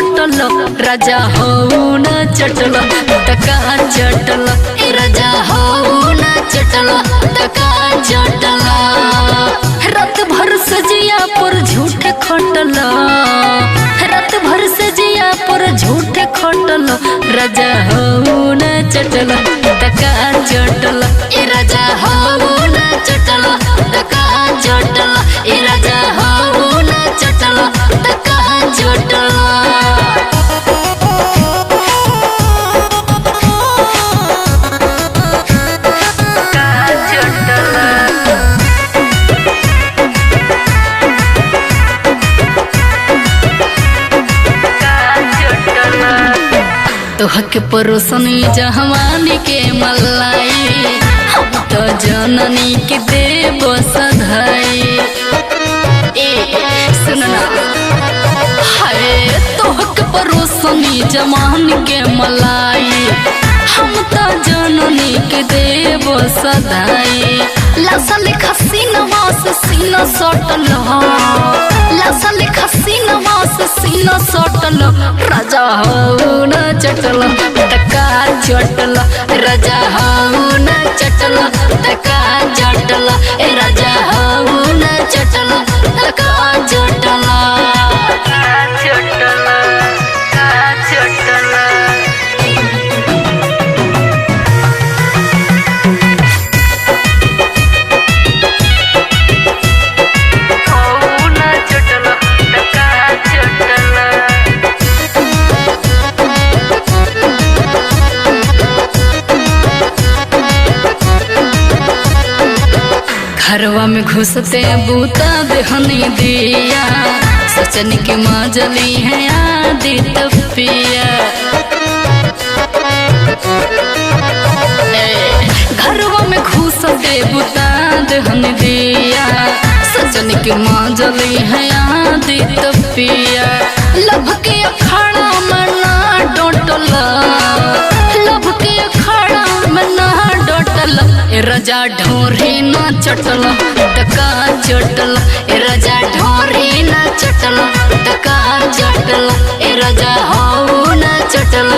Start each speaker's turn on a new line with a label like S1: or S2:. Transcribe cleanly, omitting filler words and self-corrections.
S1: Hotel राजा हो न चटल तका चटल राजा हो न चटल तका चटल रात भर सजिया पर झूठ खटल रात भर सजिया पर झूठ खटल राजा हो न चटल तका चटल राजा हो न चटल तका चटल राजा हो न चटल तका चटल। तोहके परोसनी जहवानी के मलाई हम तो जननी के देव सधाई सुनना हाय तोहके परोसनी जमान के मलाई हम तो जननी के देव सधाई लसल खसीनवा से सीना सटल लसल खसीनवा से सीना सटल राजा हो न चटल तका चटल राजा हो न चटल तका चटल राजा हो न चटल तका चटल चटल चटल। घरवा में घुसते बूता देहनी दिया सचन की माँ जली है आदि तपिया घरवा में घुसते बूता देहनी दिया सचन की माँ जली है आदि तपिया लब के अखाड़ा में ना डोटला लब के अखाड़ा में ना डोटल राजा ढोरी ना चटल तका चटल राजा ढोरी ना चटल तका चटल राजा हो ना चटल